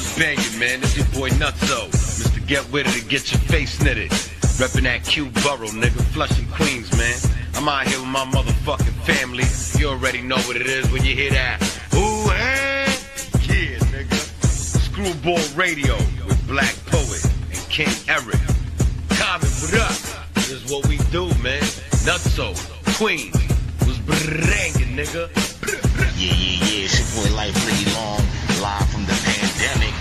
what's banging, man? It's your boy Nutso. Mr. Get With It and get your face knitted. Reppin' that Q Borough, nigga, Flushing, Queens, man. I'm out here with my motherfucking family. You already know what it is when you hear that. Ooh, hey, yeah, nigga. Screwball Radio with Black Poet and King Eric. Common, what up? This is what we do, man. Nutso, Queens, was banging, nigga. Yeah, it's your boy Life Pretty Long, live from the pandemic.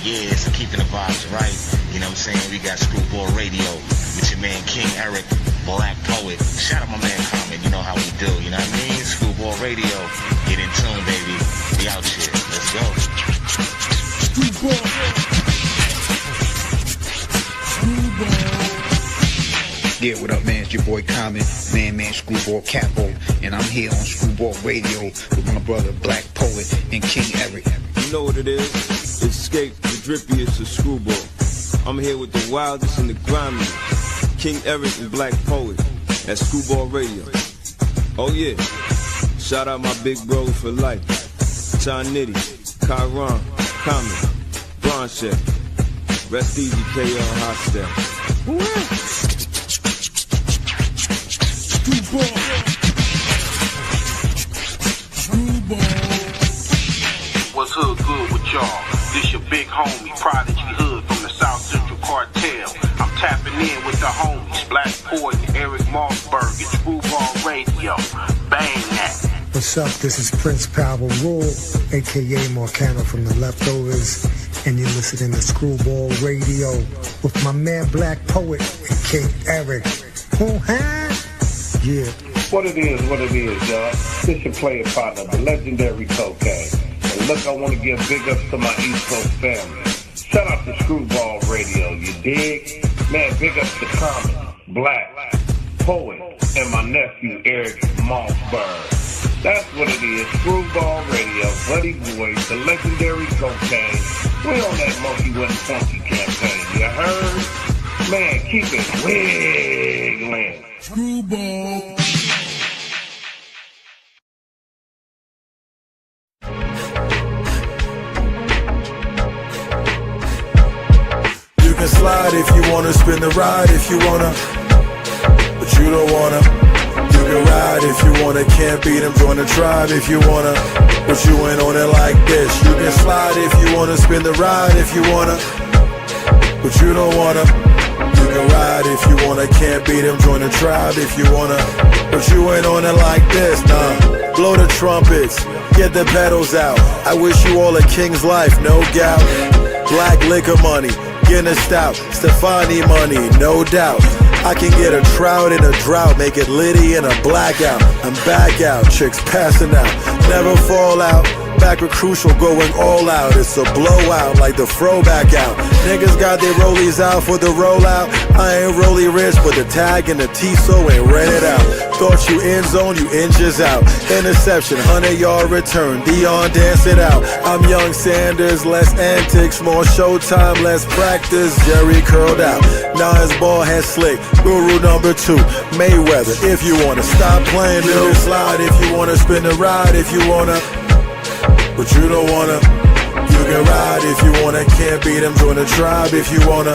Yeah, so keeping the vibes right. You know what I'm saying? We got Screwball Radio with your man King Eric, Black Poet. Shout out my man Common, you know how we do, you know what I mean? Screwball Radio, get in tune, baby. We out here, let's go. Screwball. Yeah, what up, man? It's your boy Common, man, Screwball Capo, and I'm here on Screwball Radio with my brother Black Poet and King Eric. You know what it is? Escape the drippiest of Screwball. I'm here with the wildest and the grimiest, King Eric and Black Poet at Screwball Radio. Oh yeah, shout out my big bros for life, John Nitty, Kyron, Common, Bronche, rest easy, KL Hostel. What's hood good with y'all? This your big homie, Prodigy Hood from the South Central Cartel. I'm tapping in with the homies, Black Poet and Eric Mossberg at Screwball Radio. Bang that. What's up? This is Prince Power Rule, aka Marcano from the Leftovers, and you're listening to Screwball Radio with my man Black Poet and King Eric. Yeah. What it is, y'all. This your player partner, the legendary Cocaine. And look, I want to give big ups to my East Coast family. Shout out to Screwball Radio, you dig? Man, big ups to Common, Black, Poet, and my nephew Eric Mossberg. That's what it is, Screwball Radio, Buddy Boys, the legendary Cocaine. We on that Monkey Wasn't Funky campaign, you heard? Man, keep it wiggling. Screwball. You can slide if you wanna, spin the ride if you wanna, but you don't wanna. You can ride if you wanna, can't beat them, join the tribe if you wanna, but you ain't on it like this. You can slide if you wanna, spin the ride if you wanna, but you don't wanna. You can ride if you wanna, can't beat them, join the tribe if you wanna, but you ain't on it like this, nah. Blow the trumpets, get the pedals out. I wish you all a king's life, no doubt. Black liquor money, Guinness stout, Stefani money, no doubt. I can get a trout in a drought, make it litty in a blackout. I'm back out, chicks passing out, never fall out. Back with Crucial going all out, it's a blowout like the throwback out. Niggas got their rollies out for the rollout. I ain't rolly rich, but the tag and the T-so ain't rented out. Thought you in zone, you inches out. Interception, 100-yard return, Dion dance it out. I'm young Sanders, less antics, more showtime, less practice. Jerry curled out, now his ball head slick. Guru number 2, Mayweather. If you wanna stop playing, do slide. If you wanna spin the ride, if you wanna, but you don't wanna. You can ride if you wanna, can't beat them, join the tribe if you wanna,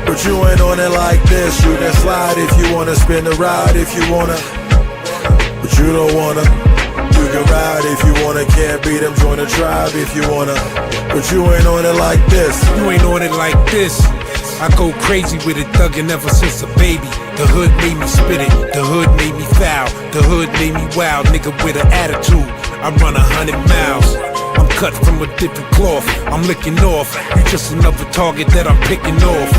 but you ain't on it like this. You can slide if you wanna, spin the ride if you wanna, but you don't wanna. You can ride if you wanna, can't beat them, join the tribe if you wanna, but you ain't on it like this. You ain't on it like this. I go crazy with it, thuggin' ever since a baby. The hood made me spit it, the hood made me foul, the hood made me wild, nigga with an attitude. I run 100 miles. I'm cut from a different cloth, I'm licking off. You just another target that I'm picking off.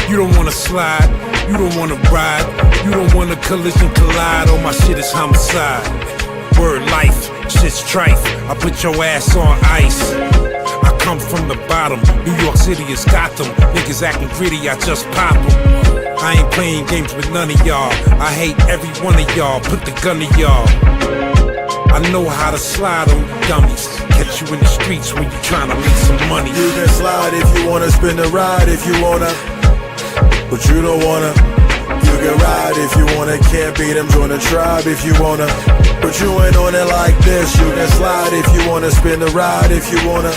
You don't wanna slide, you don't wanna ride, you don't wanna collision collide. All my shit is homicide. Word life, shit's trife. I put your ass on ice. I come from the bottom, New York City is Gotham. Niggas acting gritty, I just pop them. I ain't playing games with none of y'all. I hate every one of y'all, put the gun to y'all. I know how to slide on you dummies. Catch you in the streets when you tryna make some money. You can slide if you wanna, spin the ride if you wanna, but you don't wanna. You can ride if you wanna, can't beat them, join the tribe if you wanna, but you ain't on it like this. You can slide if you wanna, spin the ride if you wanna,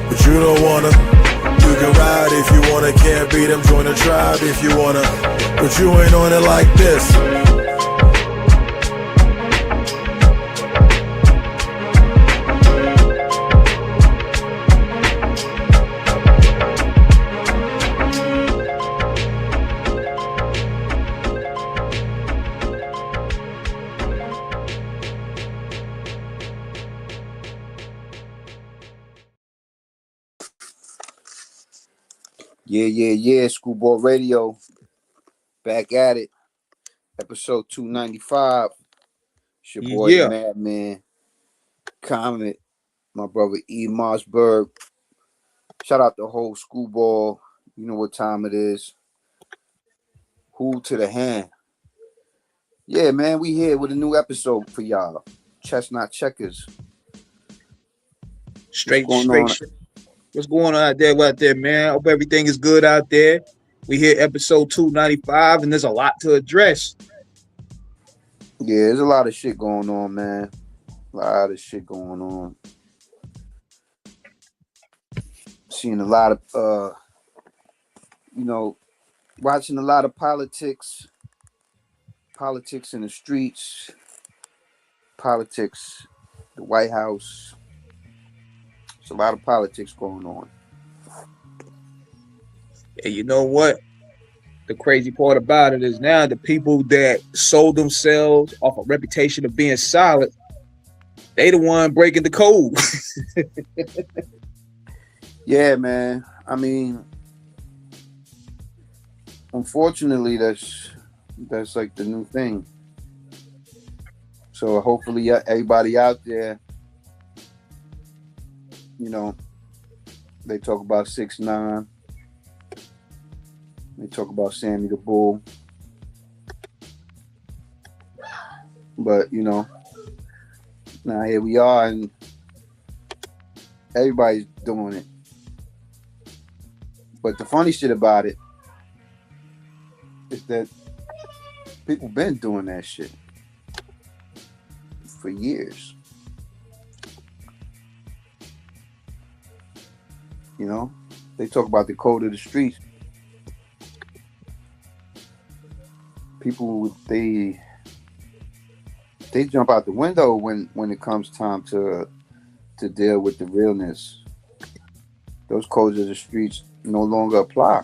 but you you don't wanna. You can ride if you wanna, can't beat them, join the tribe if you wanna. But you ain't on it like this. Yeah. Screwball Radio. Back at it. Episode 295. It's your boy, the Madman. Comet. My brother E. Mossberg. Shout out the whole Screwball. You know what time it is. Who to the hand. Yeah, man, we here with a new episode for y'all. Chestnut Checkers. Straight. What's going on out there, man? Hope everything is good out there. We hit episode 295, and there's a lot to address. Yeah, there's a lot of shit going on, man. A lot of shit going on. Seeing a lot of, watching a lot of politics in the streets, politics, the White House. There's a lot of politics going on. And you know what? The crazy part about it is now the people that sold themselves off a reputation of being solid, they the one breaking the code. Yeah, man. I mean, unfortunately, that's like the new thing. So hopefully everybody out there, they talk about 6ix9ine. They talk about Sammy the Bull. But, now here we are, and everybody's doing it. But the funny shit about it is that people been doing that shit for years. They talk about the code of the streets. People, they jump out the window when it comes time to deal with the realness. Those codes of the streets no longer apply.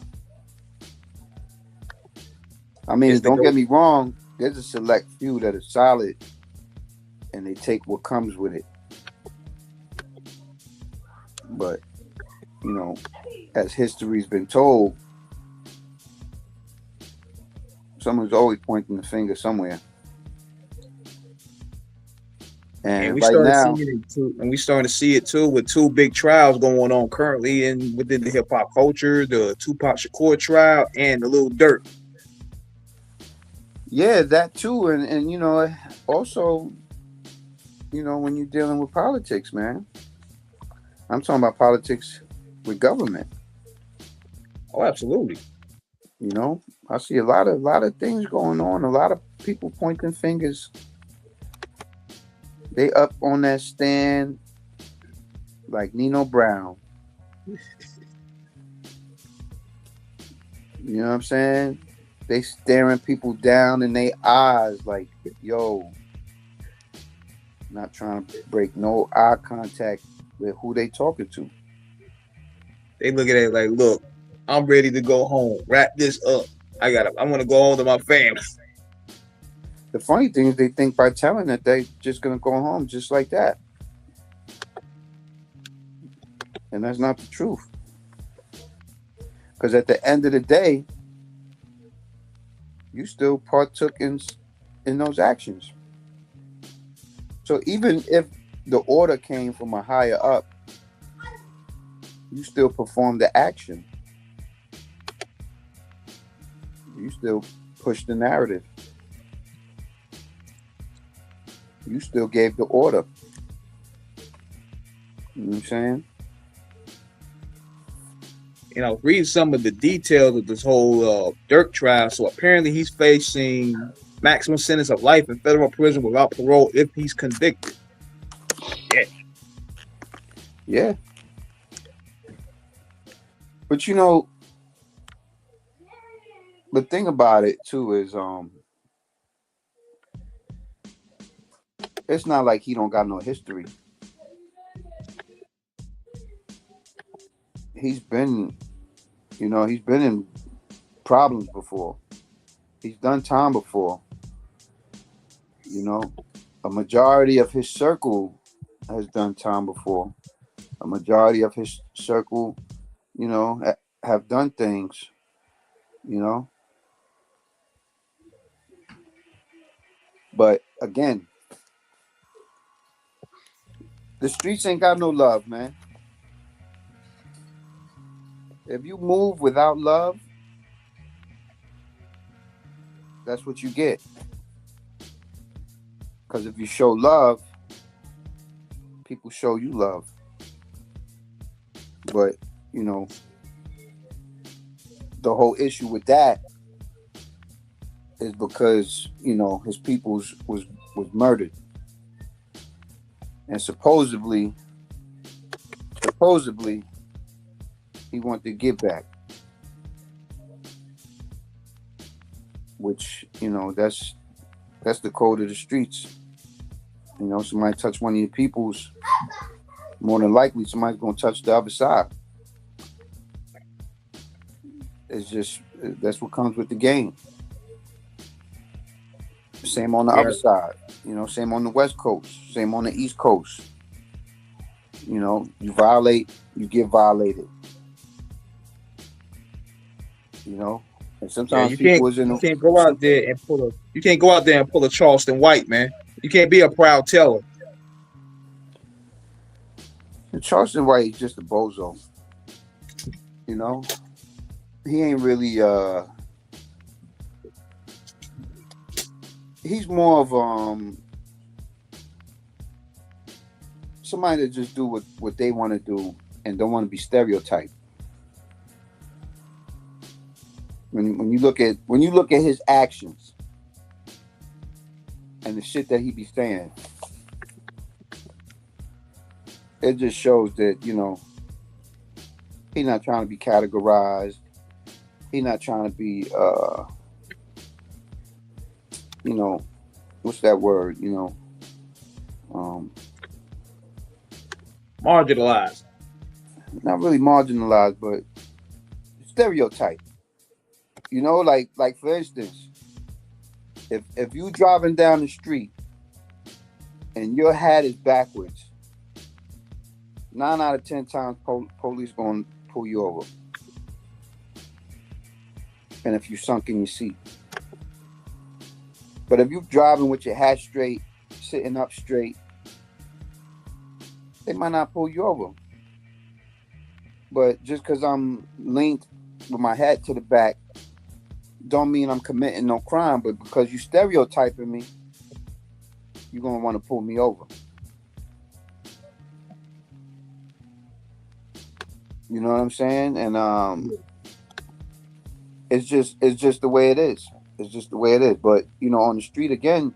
I mean, don't get me wrong, there's a select few that are solid and they take what comes with it. But, as history's been told, someone's always pointing the finger somewhere. And we right now, we starting to see it too with two big trials going on currently within the hip hop culture: the Tupac Shakur trial and the Lil Durk. Yeah, that too, and also, when you're dealing with politics, man. I'm talking about politics with government. Oh, absolutely. I see a lot of things going on. A lot of people pointing fingers. They up on that stand like Nino Brown. You know what I'm saying? They staring people down in their eyes like, yo, not trying to break no eye contact with who they talking to. They look at it like, look, I'm ready to go home. Wrap this up. I want to go home to my family. The funny thing is they think by telling that they just going to go home just like that. And that's not the truth. Because at the end of the day, you still partook in those actions. So even if the order came from a higher up, you still performed the action. You still pushed the narrative. You still gave the order. You know what I'm saying? Read some of the details of this whole Durk trial. So apparently he's facing maximum sentence of life in federal prison without parole if he's convicted. Yeah. But you know, the thing about it too is it's not like he don't got no history. He's been, he's been in problems before. He's done time before. You know, a majority of his circle has done time before. A majority of his circle, have done things. You know, but again, the streets ain't got no love, man. If you move without love, that's what you get. Because if you show love, people show you love. But, the whole issue with that is because, his peoples was murdered. And supposedly, he wanted to give back. Which, that's the code of the streets. Somebody touch one of your peoples, more than likely somebody's gonna touch the other side. It's just that's what comes with the game. Same on the other side, same on the West Coast, same on the East Coast. You violate, you get violated. And sometimes you can't go out there and pull a Charleston White, man. You can't be a proud teller. Charleston White is just a bozo. He ain't really he's more of somebody that just do what they want to do and don't want to be stereotyped. When you look at his actions and the shit that he be saying, it just shows that he's not trying to be categorized. He's not trying to be what's that word? Marginalized. Not really marginalized, but stereotype. Like for instance, if you driving down the street and your hat is backwards, 9 out of 10 times police gonna pull you over. And if you sunk in your seat. But if you're driving with your hat straight, sitting up straight, they might not pull you over. But just because I'm leaned with my hat to the back, don't mean I'm committing no crime. But because you stereotyping me, you're gonna want to pull me over. You know what I'm saying? And it's just the way it is. It's just the way it is. But on the street again,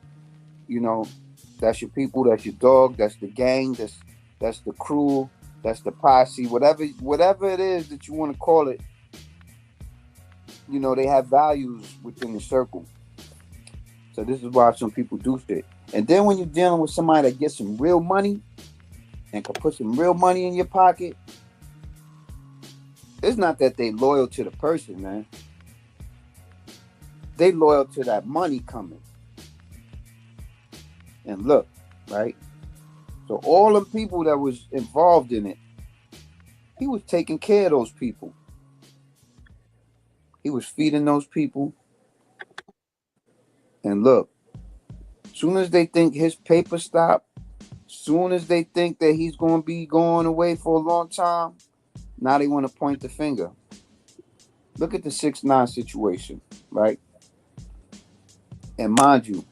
that's your people, that's your dog, that's the gang, that's the crew, that's the posse, whatever it is that you want to call it. They have values within the circle. So this is why some people do shit. And then when you're dealing with somebody that gets some real money and can put some real money in your pocket, it's not that they loyal to the person, man. They loyal to that money coming. And look, right? So all the people that was involved in it, he was taking care of those people. He was feeding those people. And look, soon as they think his paper stop, soon as they think that he's going to be going away for a long time, now they want to point the finger. Look at the 6ix9ine situation, right? And mind you,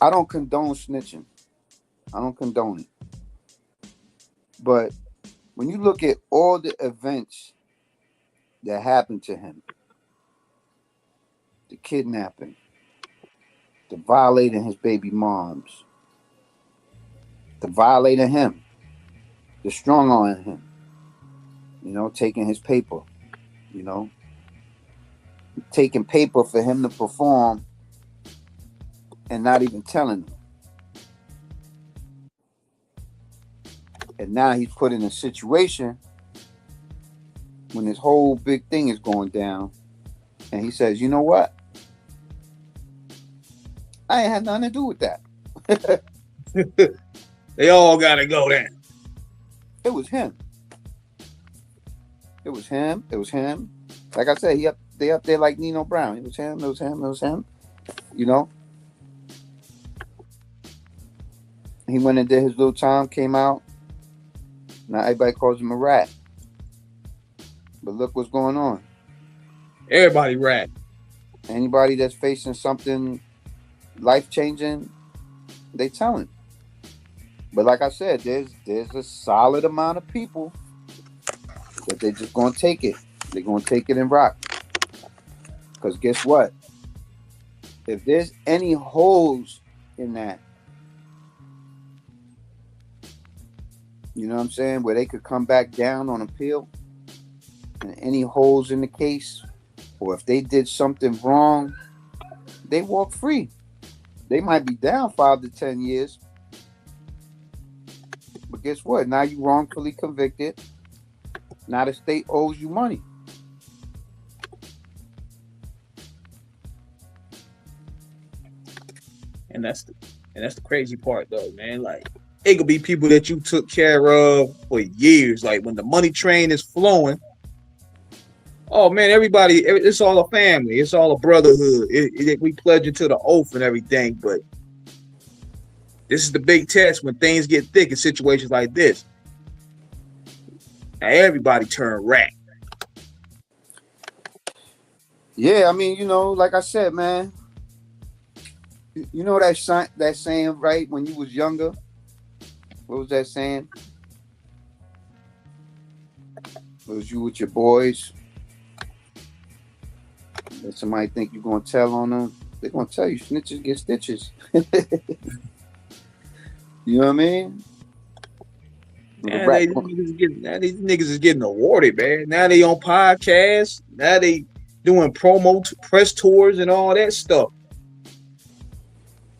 I don't condone snitching. I don't condone it. But when you look at all the events that happened to him, the kidnapping, the violating his baby moms, the violating him, the strong on him, taking his paper, you know, taking paper for him to perform and not even telling him. And now he's put in a situation when this whole big thing is going down, and he says, "You know what? I ain't had nothing to do with that." They all gotta go then. It was him. It was him. It was him. Like I said, they up there like Nino Brown. It was him. It was him. It was him. You know. He went and did his little time. Came out. Now everybody calls him a rat. But look what's going on. Everybody rat. Anybody that's facing something life-changing, they tell him. But like I said, there's a solid amount of people that they're just gonna take it. They're gonna take it and rock. Because guess what? If there's any holes in that, you know what I'm saying, where they could come back down on appeal, and any holes in the case, or if they did something wrong, they walk free. They might be down 5 to 10 years. But guess what? Now you wrongfully convicted. Now the state owes you money. And that's the crazy part though, man. Like it could be people that you took care of for years. Like when the money train is flowing, oh man, everybody, it's all a family. It's all a brotherhood. We pledge into the oath and everything. But this is the big test when things get thick in situations like this. Now everybody turn rat. Yeah, I mean, like I said, man. You know that saying, right? When you was younger, what was that saying? It was you with your boys. If somebody think you're gonna tell on them, they're gonna tell you snitches get stitches. You know what I mean? Now these niggas is getting awarded, man. Now they on podcasts. Now they doing promo press tours and all that stuff.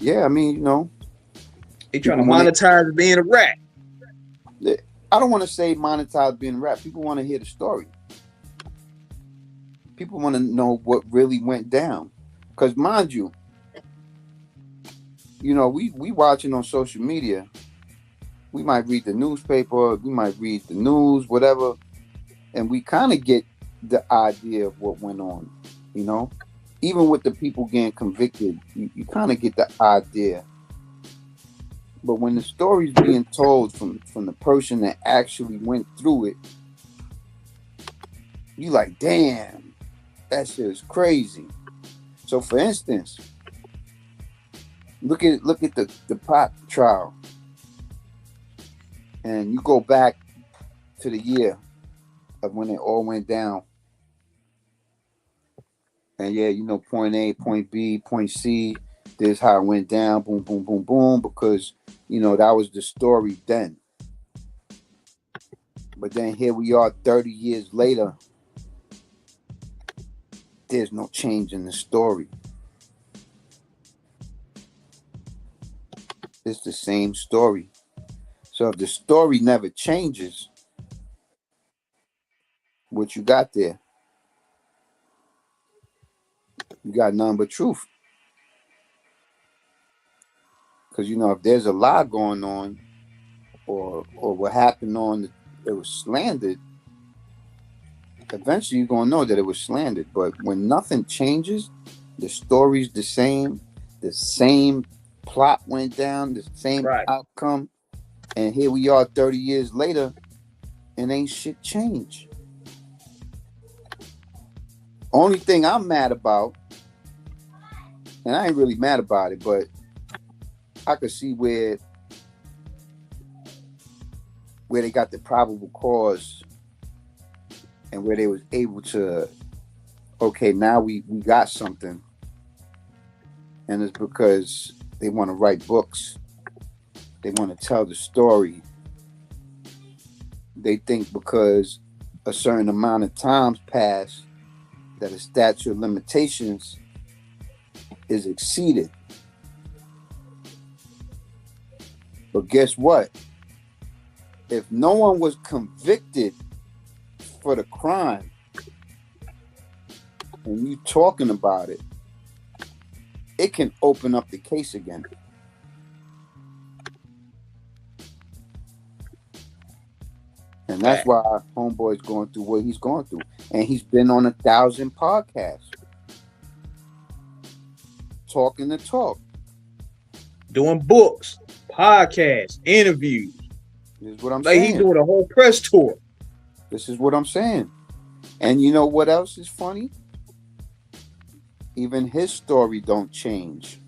Yeah, I mean, they trying to monetize being a rat. I don't want to say monetize being a rat. People want to hear the story. People want to know what really went down. Because mind you, we watching on social media. We might read the newspaper, we might read the news, whatever, and we kind of get the idea of what went on, Even with the people getting convicted, you kind of get the idea. But when the story's being told from the person that actually went through it, you like, damn, that shit is crazy. So for instance, look at the Pop trial. And you go back to the year of when it all went down. And yeah, point A, point B, point C, this is how it went down, boom, boom, boom, boom, because, that was the story then. But then here we are 30 years later. There's no change in the story. It's the same story. So if the story never changes, what you got there? You got nothing but truth. Because, if there's a lie going on or what happened it was slandered, eventually you're going to know that it was slandered. But when nothing changes, the story's the same plot went down, the same outcome, and here we are 30 years later, and ain't shit changed. Only thing I'm mad about, and I ain't really mad about it, but I could see where they got the probable cause and where they was able to, okay, now we got something. And it's because they want to write books. They want to tell the story. They think because a certain amount of times pass that a statute of limitations is exceeded. But guess what? If no one was convicted for the crime and you talking about it, it can open up the case again. And that's why homeboy's going through what he's going through. And he's been on 1,000 podcasts. Talking the talk. Doing books, podcasts, interviews. This is what I'm saying. He's doing a whole press tour. This is what I'm saying. And you know what else is funny? Even his story don't change.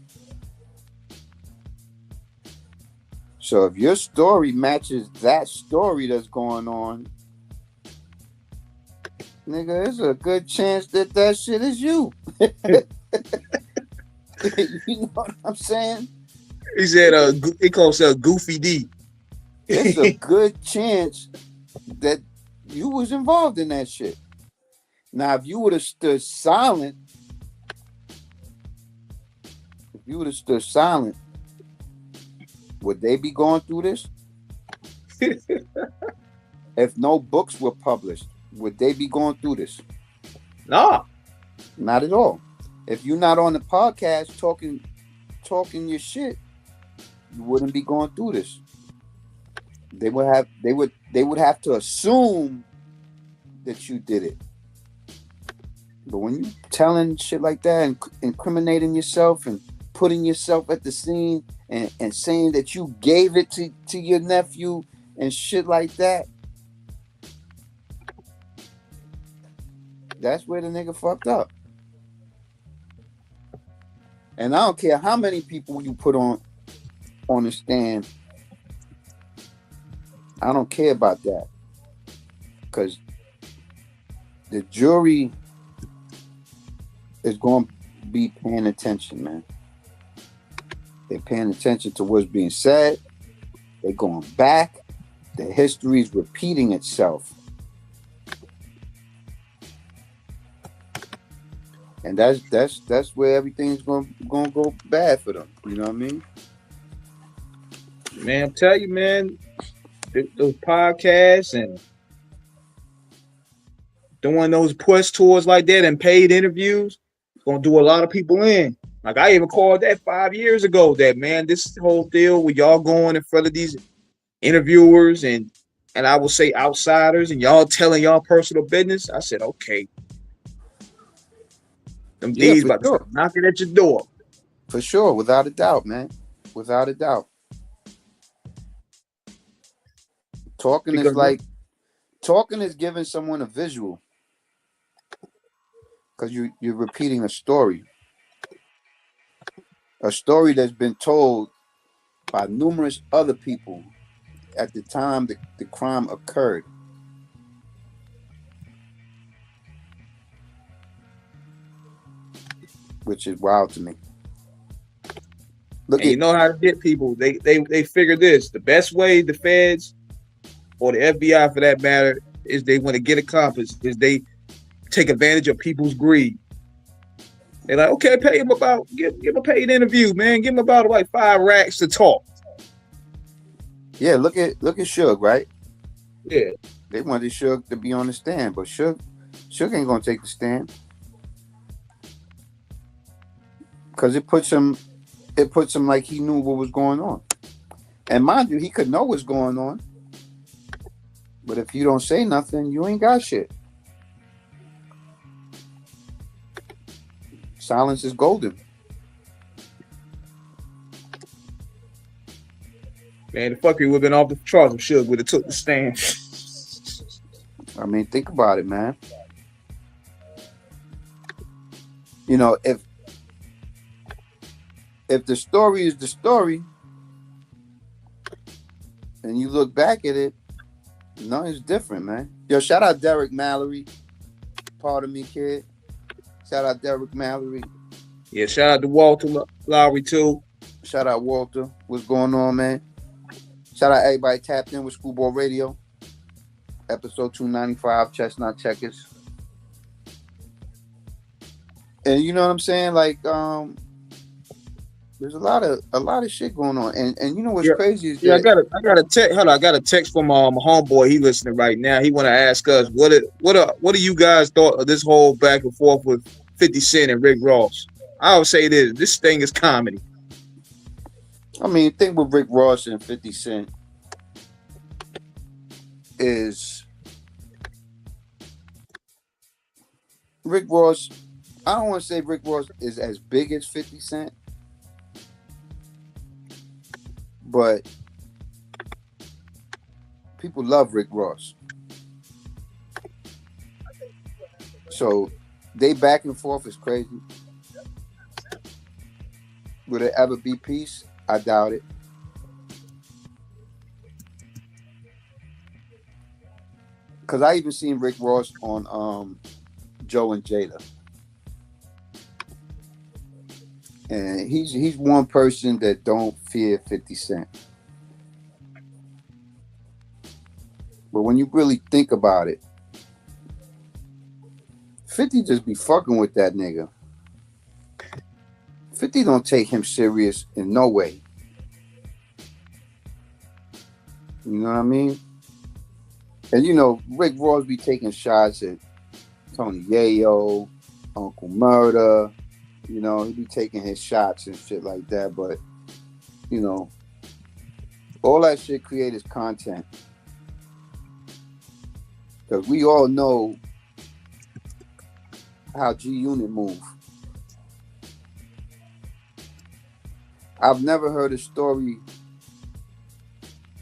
So if your story matches that story that's going on, nigga, there's a good chance that that shit is you. You know what I'm saying? He said, he calls himself Goofy D. It's a good chance that you was involved in that shit. Now, if you would have stood silent, would they be going through this? If no books were published, would they be going through this? No. Not at all. If you're not on the podcast talking your shit, you wouldn't be going through this. They would have to assume that you did it. But when you telling shit like that and incriminating yourself and putting yourself at the scene and saying that you gave it to your nephew and shit like that, that's where the nigga fucked up. And I don't care how many people you put on the stand. I don't care about that. Because the jury is going to be paying attention, man. They're paying attention to what's being said. They're going back. The history is repeating itself. And that's where everything's going to go bad for them. You know what I mean? Man, I'm telling you, man, those podcasts and doing those press tours like that and paid interviews, it's going to do a lot of people in. Like, I even called that 5 years ago, that, man, this whole deal with y'all going in front of these interviewers and I will say outsiders and y'all telling y'all personal business. I said, okay. Them D's about to start knocking at your door. For sure, without a doubt, man. Without a doubt. Talking is giving someone a visual. Because you're repeating a story. A story that's been told by numerous other people at the time the crime occurred. Which is wild to me. You know how to get people. They figure this. The best way the feds or the FBI, for that matter, is they want to get accomplished is they take advantage of people's greed. They're like, okay, pay him give him a paid interview, man. Give him about like 5 racks to talk. Yeah, look at Suge, right? Yeah. They wanted Suge to be on the stand, but Suge ain't gonna take the stand. Because it puts him like he knew what was going on. And mind you, he could know what's going on. But if you don't say nothing, you ain't got shit. Silence is golden. Man, the fucker would have been off the charts if Suge would have took the stand. I mean, think about it, man. You know, if the story is the story, and you look back at it, nothing's different, man. Yo, shout out Derek Mallory. Pardon me, kid. Shout out Derek Mallory. Yeah, shout out to Walter Lowry, too. Shout out Walter. What's going on, man? Shout out everybody tapped in with Screwball Radio. episode 295, Chestnut Checkers. And you know what I'm saying? Like, there's a lot of shit going on. And you know what's crazy is that I got a text. Hold on, I got a text from my homeboy. He listening right now. He want to ask us what do you guys thought of this whole back and forth with 50 Cent and Rick Ross? I would say this thing is comedy. I mean, the thing with Rick Ross and 50 Cent is Rick Ross. I don't want to say Rick Ross is as big as 50 Cent, but people love Rick Ross. So they back and forth is crazy. Will there ever be peace? I doubt it. Because I even seen Rick Ross on Joe and Jada. And he's one person that don't fear 50 Cent. But when you really think about it, 50 just be fucking with that nigga. 50 don't take him serious in no way. You know what I mean? And you know, Rick Ross be taking shots at Tony Yayo, Uncle Murder. You know, he be taking his shots and shit like that. But, you know, all that shit creates content. Because we all know how G-Unit move. I've never heard a story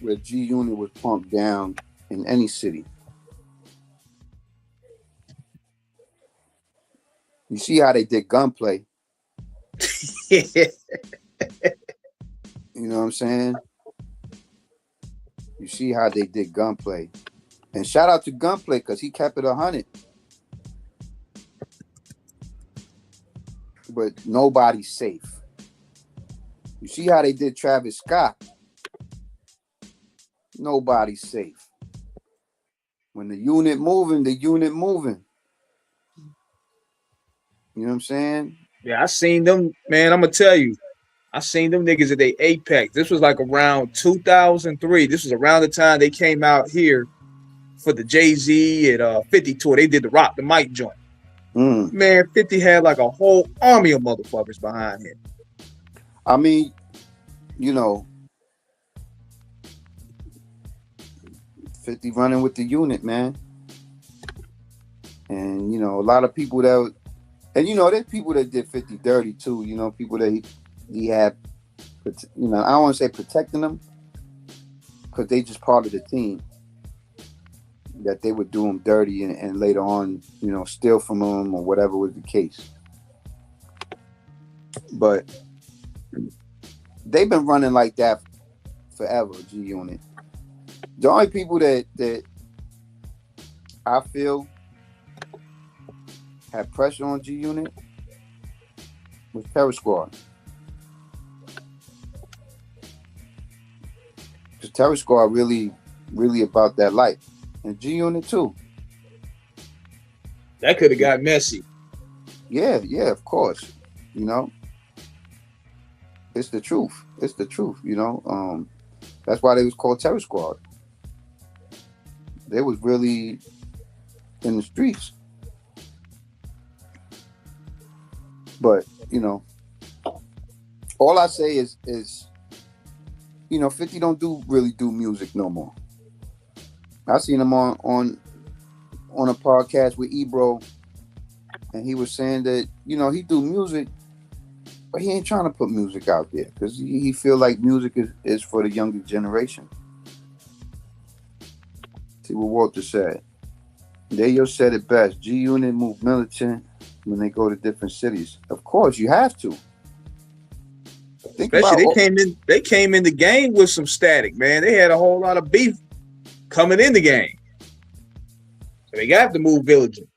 where G-Unit was pumped down in any city. You see how they did Gunplay. You know what I'm saying? You see how they did Gunplay. And shout out to Gunplay because he kept it 100. But nobody's safe. You see how they did Travis Scott? Nobody's safe. When the unit moving, the unit moving. You know what I'm saying? Yeah, I seen them, man. I'm gonna tell you, I seen them niggas at their apex. This was like around 2003. This was around the time they came out here for the Jay-Z and 50 tour. They did the Rock the Mic joint. Man, 50 had like a whole army of motherfuckers behind him. I mean, you know, 50 running with the unit, man. And, you know, a lot of people that, and, you know, there's people that did 50 dirty too, you know, people that he had, you know, I don't want to say protecting them because they just part of the team. That they would do him dirty and later on, you know, steal from him or whatever was the case. But they've been running like that forever, G-Unit. The only people that I feel had pressure on G-Unit was Terror Squad. Because Terror Squad really about that life. And G-Unit too. That could have got messy. Yeah, of course. You know, it's the truth. It's the truth. You know, that's why they was called Terror Squad. They was really in the streets. But you know, all I say is, you know, 50 don't really do music no more. I seen him on a podcast with Ebro, and he was saying that, you know, he do music, but he ain't trying to put music out there because he feel like music is for the younger generation. See what Walter said. They said it best. G-Unit move militant when they go to different cities. Of course, you have to. Especially they came in the game with some static, man. They had a whole lot of beef coming in the game. So they got to move vigilant.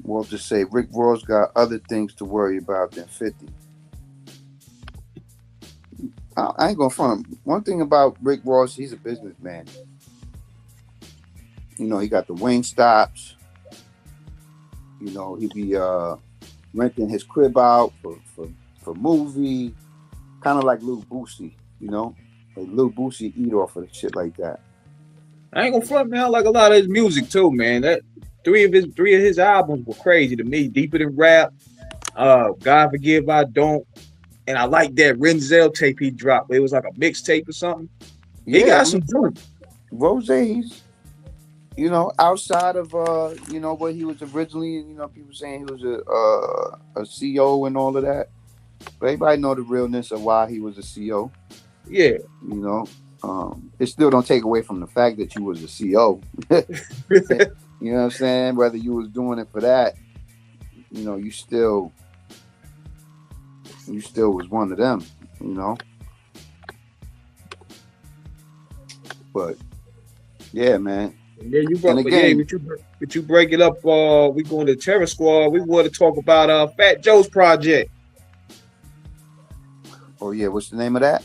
We'll just say Rick Ross got other things to worry about than 50. I ain't gonna front him. One thing about Rick Ross, he's a businessman. You know, he got the wing stops. You know, he be renting his crib out for movie, kind of like Lil Boosie. You know, like Lil Boosie eat off of shit like that. I ain't gonna front, man. I like a lot of his music too, man. That three of his albums were crazy to me. Deeper Than Rap, God Forgive I Don't, and I like that Renzel tape he dropped. It was like a mixtape or something. He Yeah, got I some mean, joints. Rose, he's, you know, outside of you know, what he was originally, you know, people saying he was a CO and all of that. But everybody know the realness of why he was a CO. Yeah. You know, it still don't take away from the fact that you was a CO. You know what I'm saying? Whether you was doing it for that, you know, you still was one of them, you know. But yeah, man. Yeah, you And brought, but again, but you break it up. We going to Terror Squad. We want to talk about Fat Joe's project. oh yeah, what's the name of that?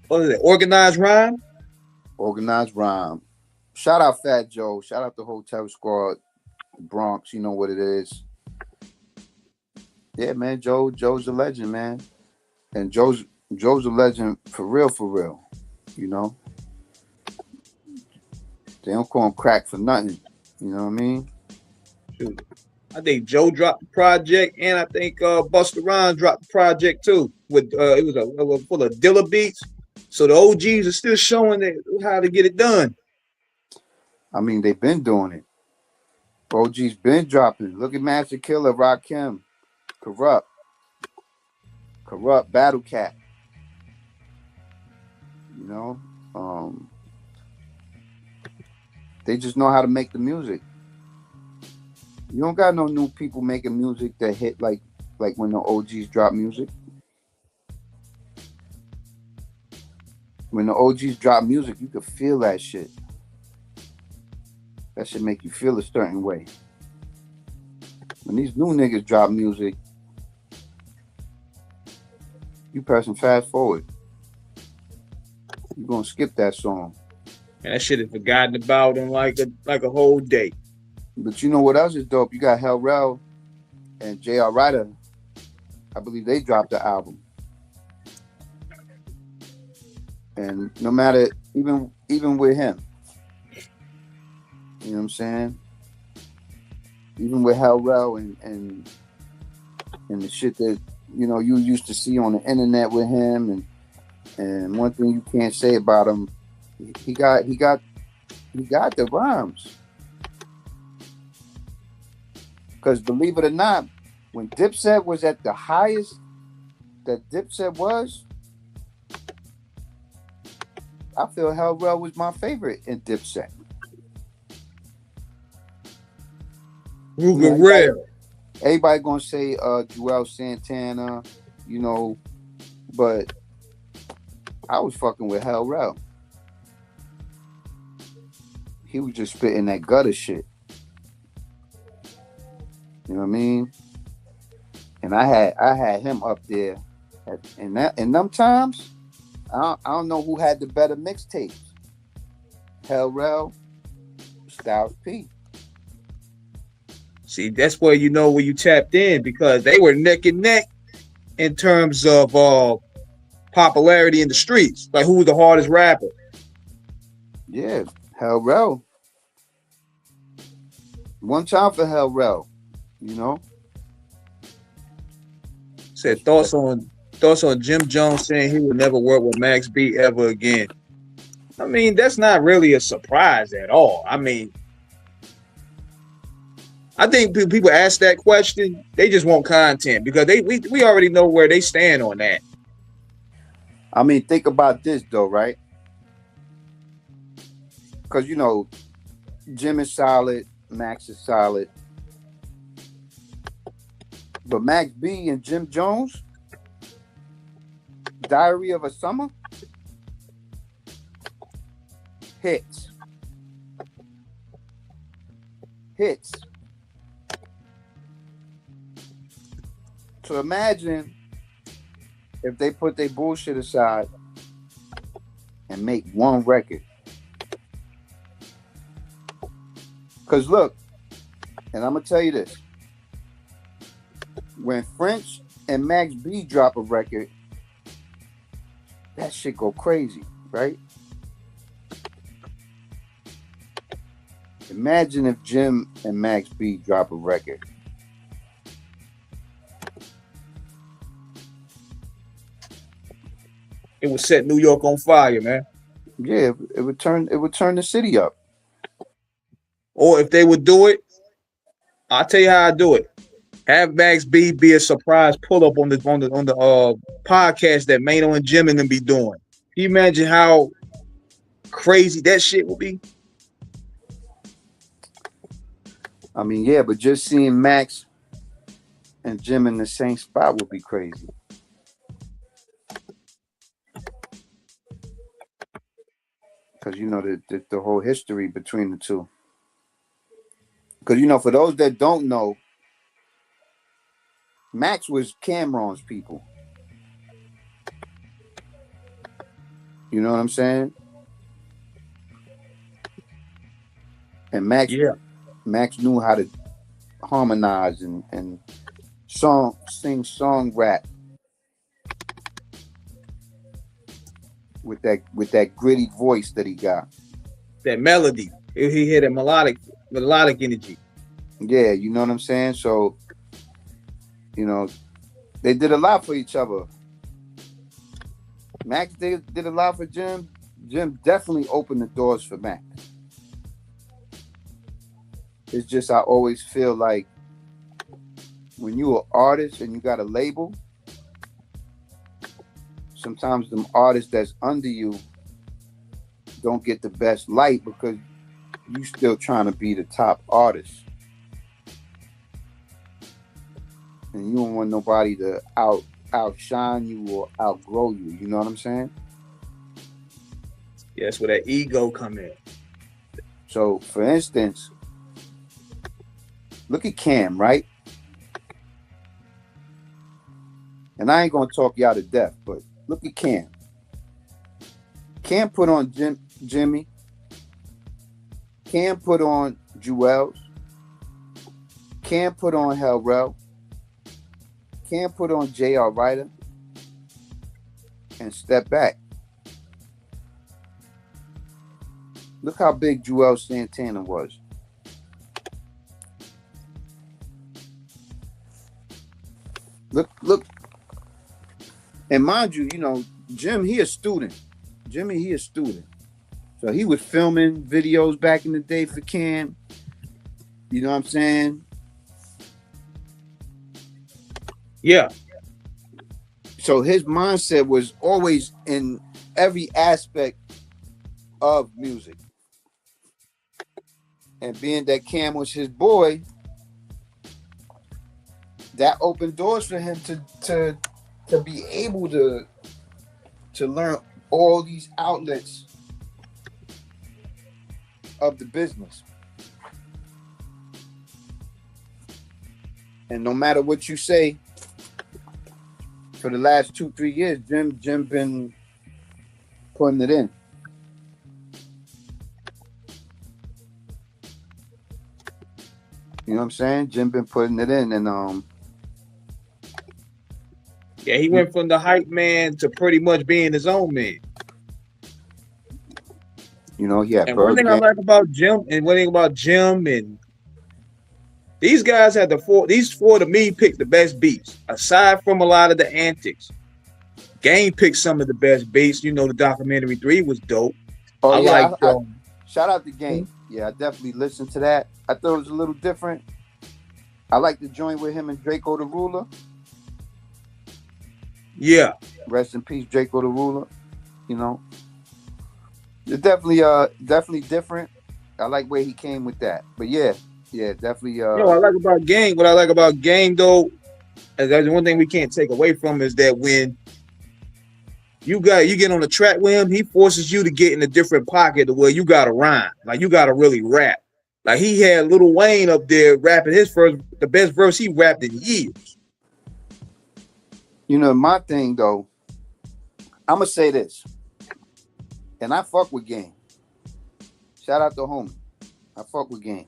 What is it? Organized Rhyme. Organized Rhyme. Shout out Fat Joe. Shout out the Hotel Squad, Bronx. You know what it is. Yeah, man. Joe's a legend, man. And Joe's a legend for real. You know, they don't call him crack for nothing. You know what I mean? Shoot. I think Joe dropped the project, and I think Busta Rhymes dropped the project too. With it was full of Dilla beats, so the OGs are still showing how to get it done. I mean, they've been doing it. OG's been dropping. Look at Master Killer, Rakim, Corrupt, Battle Cat. You know, they just know how to make the music. You don't got no new people making music that hit like when the OGs drop music. When the OGs drop music, you can feel that shit. That should make you feel a certain way. When these new niggas drop music, you pressing fast forward. You're gonna skip that song. And that shit is forgotten about in like a whole day. But you know what else is dope? You got Hell Rel and J.R. Ryder. I believe they dropped the album. And no matter, even with him, you know what I'm saying? Even with Hell Rel and the shit that, you know, you used to see on the internet with him, and one thing you can't say about him, he got the rhymes. Because believe it or not, when Dipset was at the highest that Dipset was, I feel Hell Rel was my favorite in Dipset. Ruben Rel. Everybody gonna say Joel Santana, you know, but I was fucking with Hell Rel. He was just spitting that gutter shit. You know what I mean? And I had him up there, in them times. I don't know who had the better mixtapes. Hell Rel, Styles P. See, that's where you know where you tapped in, because they were neck and neck in terms of popularity in the streets. Like, who was the hardest rapper? Yeah, Hell Rel. One time for Hell Rel, you know. Said thoughts on Jim Jones saying he would never work with Max B ever again. I mean, that's not really a surprise at all. I mean, I think people ask that question, they just want content, because we already know where they stand on that. I mean, think about this though, right? Because, you know, Jim is solid, Max is solid. But Max B and Jim Jones, Diary of a Summer, hits. So imagine if they put their bullshit aside and make one record. Cause look, and I'm gonna tell you this: when French and Max B drop a record, that shit go crazy, right? Imagine if Jim and Max B drop a record. It would set New York on fire, man. Yeah, it would turn the city up. Or if they would do it, I'll tell you how I do it. Have Max B be a surprise pull up on the podcast that Mano and Jim and them be doing. Can you imagine how crazy that shit would be? I mean, yeah, but just seeing Max and Jim in the same spot would be crazy. Because you know the whole history between the two. Because you know, for those that don't know, Max was Cameron's people. You know what I'm saying? And Max knew how to harmonize and sing rap with that gritty voice that he got. That melody. He had a melodic energy. Yeah, you know what I'm saying? So, you know, they did a lot for each other. Max did a lot for Jim. Jim definitely opened the doors for Max. It's just I always feel like when you're an artist and you got a label, sometimes them artists that's under you don't get the best light because you still trying to be the top artist. And you don't want nobody to outshine you or outgrow you. You know what I'm saying? Yeah, that's where that ego come in. So, for instance, look at Cam, right? And I ain't gonna talk y'all to death, but look at Cam. Cam put on Jimmy. Cam put on Jewels. Cam put on Hellrell. Cam put on J.R. Ryder. And step back. Look how big Joel Santana was. Look. And mind you, you know, Jimmy, he a student. So he was filming videos back in the day for Cam. You know what I'm saying? Yeah. So his mindset was always in every aspect of music. And being that Cam was his boy, that opened doors for him to be able to learn all these outlets of the business. And no matter what you say, for the last 2-3 years, Jim been putting it in. You know what I'm saying? Jim been putting it in, and yeah, he went from the hype man to pretty much being his own man. You know, yeah. And one thing I like about Jim, and these guys had these four to me picked the best beats. Aside from a lot of the antics, Game picked some of the best beats. You know, the documentary 3 was dope. Oh, I yeah, like shout out to Game. Yeah, I definitely listened to that. I thought it was a little different. I like the joint with him and Draco the Ruler. Yeah. Rest in peace, Draco the Ruler. You know, it's definitely different. I like where he came with that. But yeah, definitely. I like about Game. What I like about Game though, and that's the one thing we can't take away from is that when you get on the track with him, he forces you to get in a different pocket to where you gotta rhyme. Like you gotta really rap. Like he had Lil Wayne up there rapping the best verse he rapped in years. You know, my thing though, I'm gonna say this, and I fuck with Game. Shout out to homie. I fuck with Game.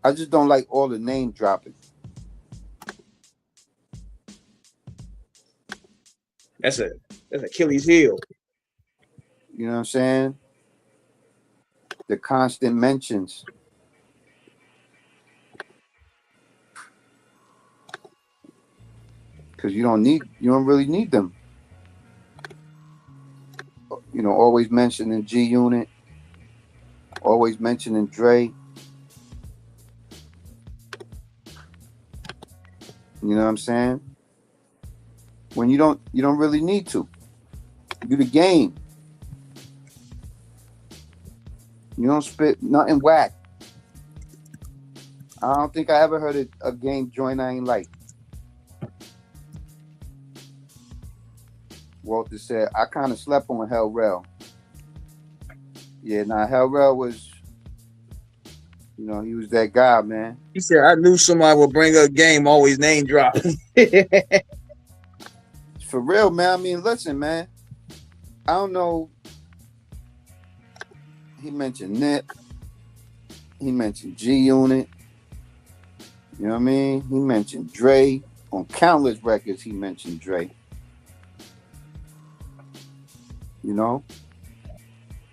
I just don't like all the name dropping. That's Achilles' heel. You know what I'm saying? The constant mentions. Because you don't really need them. You know, always mentioning G Unit, always mentioning Dre. You know what I'm saying? When you don't really need to. You the game. You don't spit nothing whack. I don't think I ever heard a game joint I ain't like. Walter said, I kind of slept on Hell Rel. Yeah, Hell Rel was, you know, he was that guy, man. He said, I knew somebody would bring a game, always name drop. For real, man. I mean, listen, man. I don't know. He mentioned Nip. He mentioned G Unit. You know what I mean? He mentioned Dre. On countless records, he mentioned Dre. You know?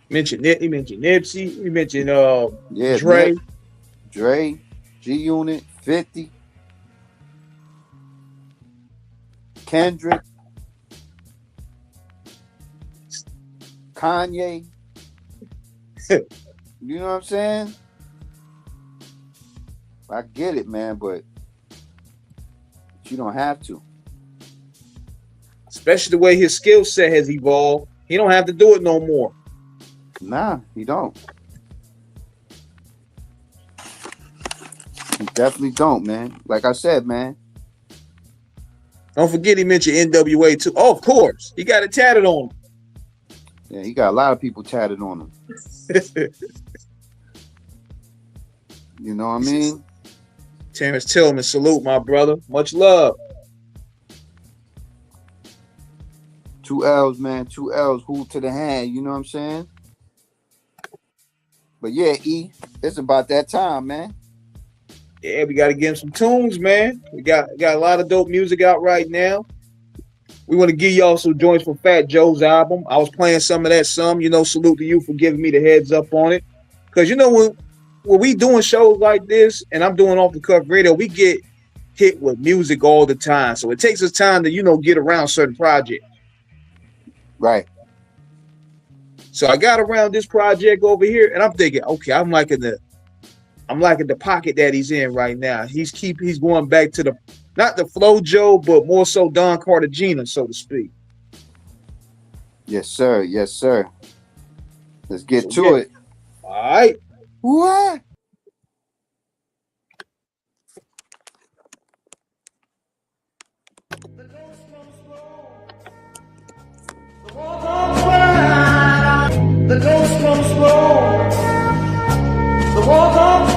He mentioned Nipsey. He mentioned Dre. Nip, Dre, G Unit, 50. Kendrick. Kanye. You know what I'm saying? I get it, man, but you don't have to. Especially the way his skill set has evolved. He don't have to do it no more. Nah, he don't. He definitely don't, man. Like I said, man. Don't forget he mentioned NWA too. Oh, of course. He got it tatted on him. Yeah, he got a lot of people tatted on him. You know what I mean? Terrence Tillman, salute, my brother. Much love. 2 L's, man. 2 L's, who to the hand. You know what I'm saying? But yeah, E, it's about that time, man. Yeah, we got to get him some tunes, man. We got a lot of dope music out right now. We want to give y'all some joints from Fat Joe's album. I was playing some of that, you know, salute to you for giving me the heads up on it. Because, you know, when we doing shows like this and I'm doing off the cuff radio, we get hit with music all the time. So it takes us time to, you know, get around certain projects. Right. So I got around this project over here and I'm thinking, okay, I'm liking the pocket that he's in right now. He's going back to not the Flow Joe, but more so Don Cartagena, so to speak. Yes, sir. Yes, sir. Let's get to it. All right. What? The ghost comes slow. The walk comes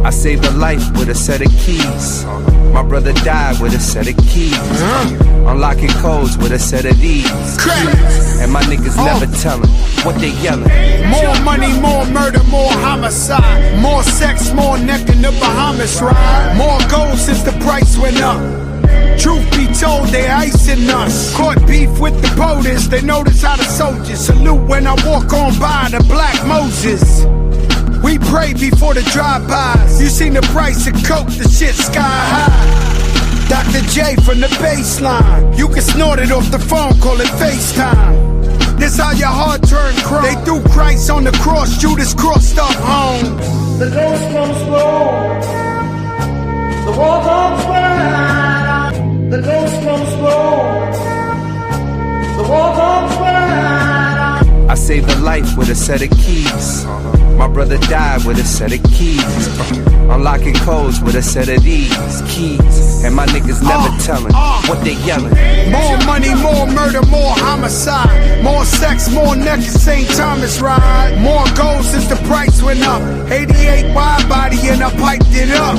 I saved a life with a set of keys. My brother died with a set of keys. Unlocking codes with a set of these. And my niggas never tellin' what they yelling. More money, more murder, more homicide. More sex, more neck in the Bahamas ride. More gold since the price went up. Truth be told, they icing us. Caught beef with the POTUS, they notice how the soldiers salute when I walk on by the Black Moses. We pray before the drive-bys. You seen the price of coke, the shit sky high. Dr. J from the baseline. You can snort it off the phone, call it FaceTime. This how your heart turned chrome. They threw Christ on the cross, Judas crossed up home. The ghost comes slow. The walk comes fast. The ghost comes slow. The walk comes fast. I saved a life with a set of keys. My brother died with a set of keys. Unlocking codes with a set of these keys. And my niggas never tellin' what they yelling. More money, more murder, more homicide. More sex, more neck at St. Thomas ride. More gold since the price went up. 88 wide body and I piped it up.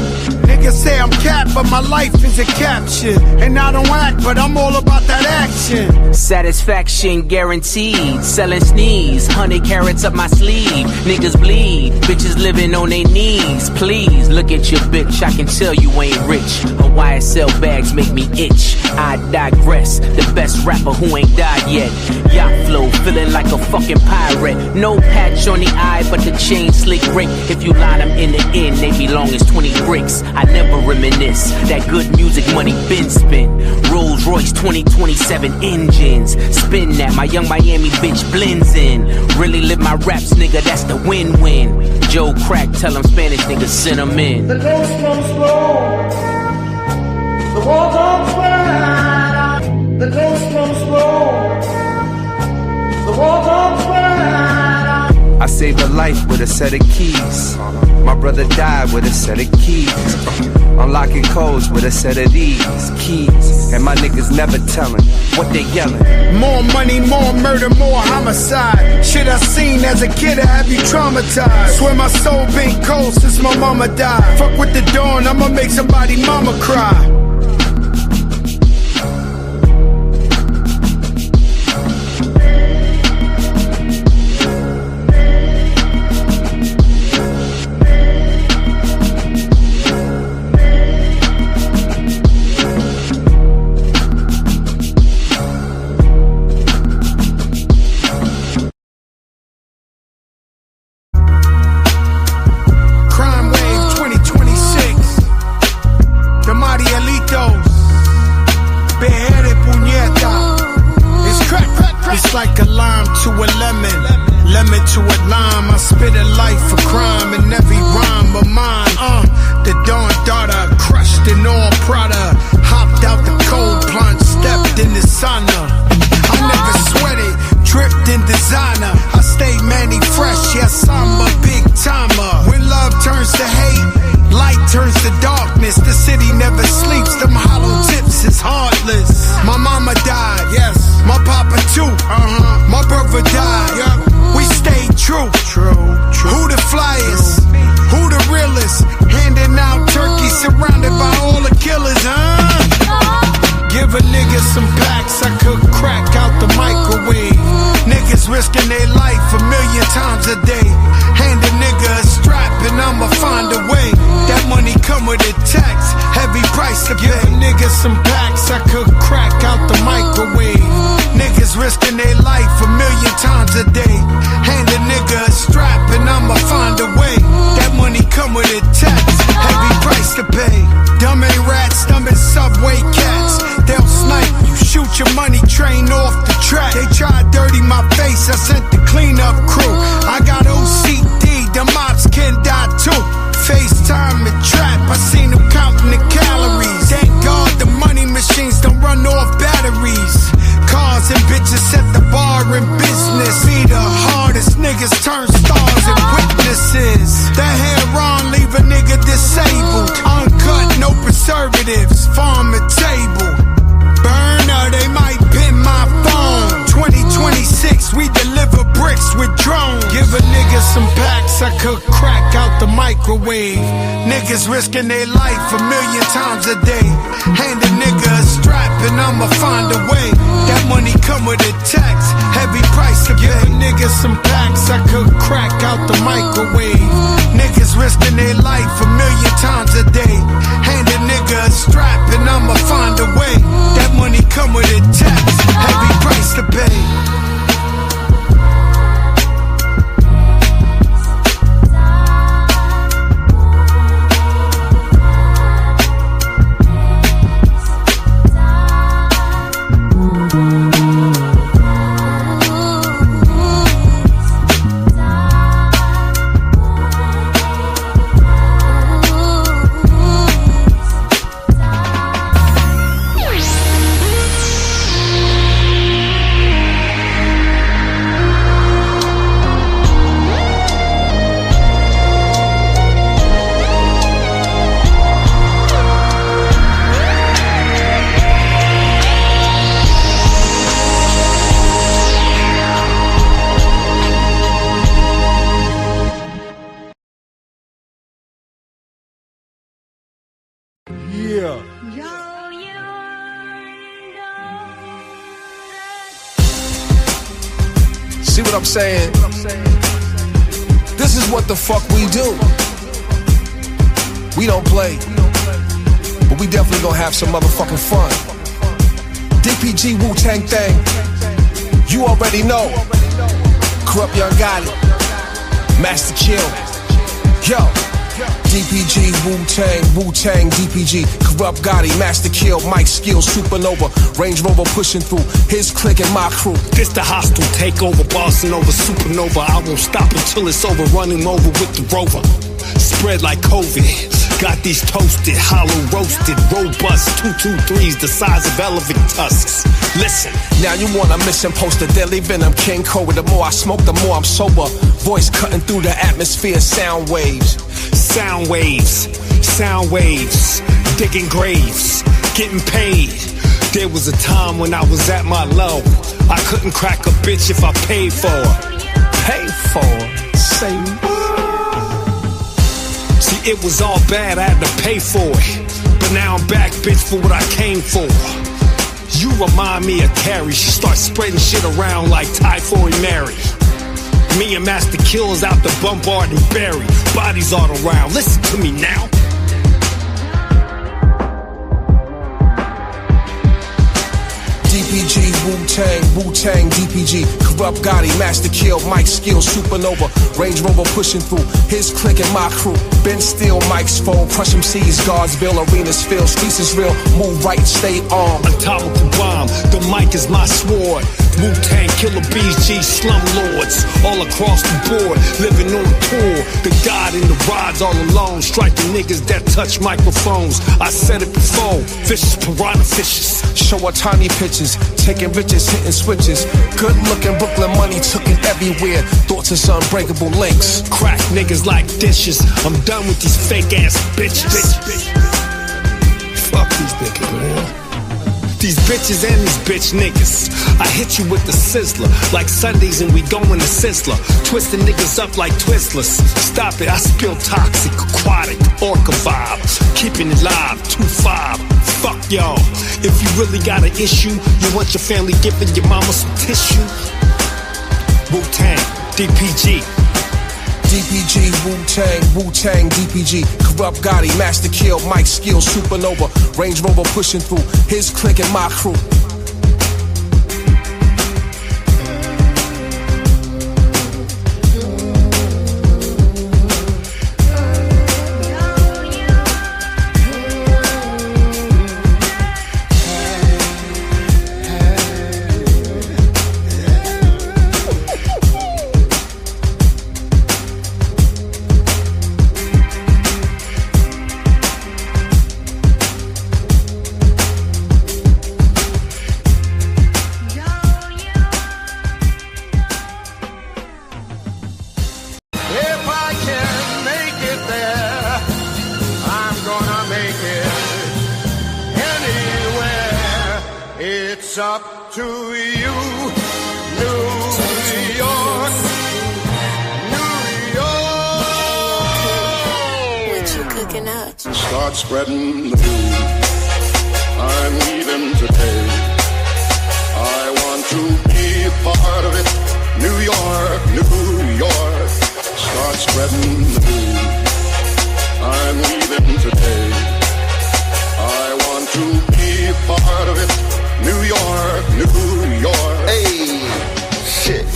Niggas say I'm capped, but my life is a caption. And I don't act, but I'm all about that action. Satisfaction guaranteed. Selling sneeze, 100 carats up my sleeve. Niggas bleed, bitches living on their knees. Please look at your bitch, I can tell you ain't rich. Her YSL bags make me itch. I digress, the best rapper who ain't died yet. Yacht flow, feeling like a fucking pirate. No patch on the eye, but the chain slick Rick. If you line them in the end, they be long as 20 bricks. I never reminisce, that good music money been spent. Rolls Royce 2027 engines. Spin that, my young Miami bitch blends in. Really live my raps, nigga, that's the win-win. Joe Crack, tell them Spanish niggas send them in. The ghost comes slow, the war comes fast. The ghost comes slow, the war comes fast. I saved a life with a set of keys. My brother died with a set of keys. Unlocking codes with a set of these keys. And my niggas never telling what they yelling. More money, more murder, more homicide. Shit I seen as a kid, I have you traumatized. Swear my soul been cold since my mama died. Fuck with the dawn, I'ma make somebody mama cry. Risking their life a million times a day. Hand a nigga a strap and I'ma find a way. That money come with a tax, heavy price to pay. Give a nigga some packs, I could crack out the microwave. Niggas risking their life a million times a day. Hand a nigga a strap and I'ma find a way. That money come with a tax, heavy price to pay. See what I'm saying? This is what the fuck we do. We don't play, but we definitely gonna have some motherfucking fun. DPG Wu-Tang thing, you already know. Corrupt Young Gotti, Master Kill, yo. DPG, Wu-Tang, DPG, Corrupt Gotti, Master Kill, Mike Skill, Supernova, Range Rover pushing through, his clique and my crew. This the hostile takeover, bossing over Supernova. I won't stop until it's over, running over with the rover. Spread like COVID. Got these toasted, hollow roasted, robust 223s the size of elephant tusks. Listen, now you want a mission poster, deadly venom, King Cobra. The more I smoke, the more I'm sober. Voice cutting through the atmosphere, sound waves. Sound waves, sound waves, digging graves, getting paid. There was a time when I was at my low. I couldn't crack a bitch if I paid for her. Paid for her? Say what? See, it was all bad, I had to pay for it. But now I'm back, bitch, for what I came for. You remind me of Carrie. She starts spreading shit around like Typhoid Mary. Me and Master Kill's out to bombard and bury. Bodies all around, listen to me now. DPG, Wu-Tang, DPG, Corrupt Gotti, Master Kill, Mike Skill, Supernova, Range Rover pushing through, his clique and my crew. Ben Steel, Mike's phone, crush MCs, guards, Bill, arenas fill, streets is real, move right, stay on. Atomical bomb, the mic is my sword. Wu-Tang, Killer Bees, G, Slum Lords, all across the board, living on tour. The God in the rods all alone, striking niggas that touch microphones. I said it before, fishes, piranha fishes. Show her tiny pictures, taking riches, hitting switches. Good looking Brooklyn money, took it everywhere. Thoughts is unbreakable links. Crack niggas like dishes. I'm done with these fake ass bitches. Fuck these niggas, man. These bitches and these bitch niggas. I hit you with the sizzler, like Sundays and we going to Sizzler. Twisting niggas up like Twistlers. Stop it, I spill toxic, aquatic, orca vibe. Keeping it live, 2-5. Fuck y'all. If you really got an issue, you want your family giving your mama some tissue. Wu-Tang, DPG. DPG, Wu-Tang, DPG, Corrupt Gotti, Master Kill, Mike Skill, Supernova, Range Rover pushing through, his clique and my crew. It's up to you, New York, New York. What you cooking up? Start spreading the news. I'm leaving today. I want to be a part of it. New York, New York. Start spreading the news. I'm leaving today. I want to be a part of it. New York, New York. Hey, shit.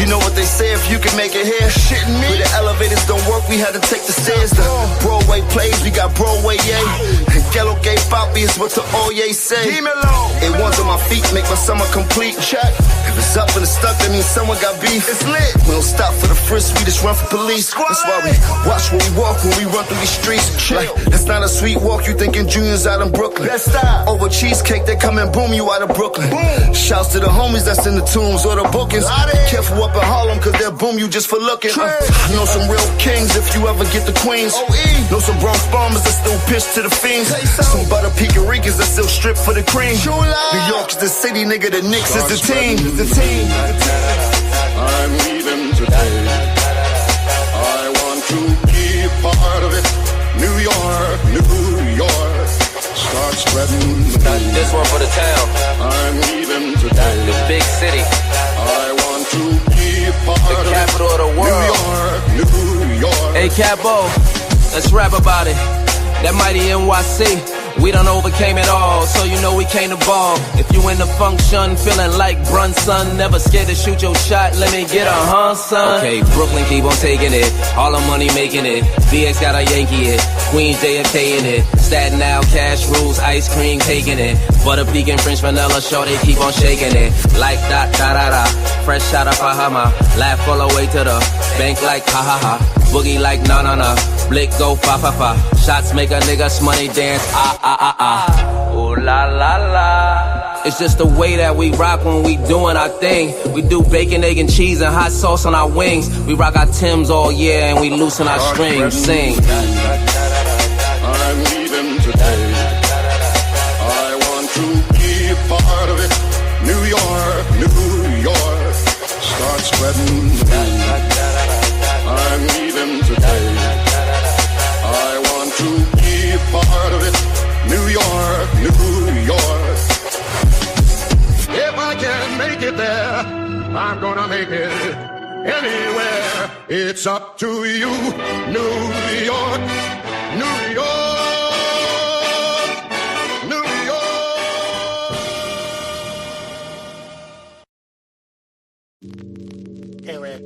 You know what they say, if you can make it here. Shitting me. Where the elevators don't work, we had to take the stairs. The Broadway plays, we got Broadway, yay. Yellow gay Poppy is what the Oye say. It ones on my feet make my summer complete. Check. If it's up and it's stuck, that means someone got beef. It's lit. We don't stop for the frisk, we just run for police. That's why we watch when we walk, when we run through these streets. Like, that's not a sweet walk, you thinking Junior's out in Brooklyn. Over cheesecake, they come and boom you out of Brooklyn. Boom. Shouts to the homies that's in the tombs or the bookings. Be careful up in Harlem, cause they'll boom you just for looking. Know some real kings if you ever get the queens. Know some Bronx bombers that still pitch to the fiends. Some butter Puerto Ricans that still strip for the cream. New York's the city, nigga, the Knicks is the team. I'm leaving today. I want to be a part of it. New York, New York. Start spreading the news. This one for the town. I'm leaving today. The big city. I want to Cabo, let's rap about it. That mighty NYC. We done overcame it all, so you know we came to ball. If you in the function, feeling like Brunson, never scared to shoot your shot, let me get a son. Okay, Brooklyn keep on taking it, all the money making it. VX got a Yankee it, Queens JFK in it. Staten Island cash rules, ice cream taking it. Butter pecan French vanilla, sure they keep on shaking it. Like that, da da da, fresh out of Bahama. Laugh all the way to the bank like ha ha ha. Boogie like na na na, blick go fa fa fa. Shots make a nigga's money dance, ah ah ah ah. Ooh la la la. It's just the way that we rock when we doing our thing. We do bacon, egg, and cheese and hot sauce on our wings. We rock our Timbs all year and we loosen our strings. Sing. I'm leaving today. I want to be a part of it. New York, New York. Start spreading the news. I'm leaving today. I want to be a part of it. New York, New York. If I can make it there, I'm gonna make it anywhere. It's up to you, New York, New York, New York. Hey, man.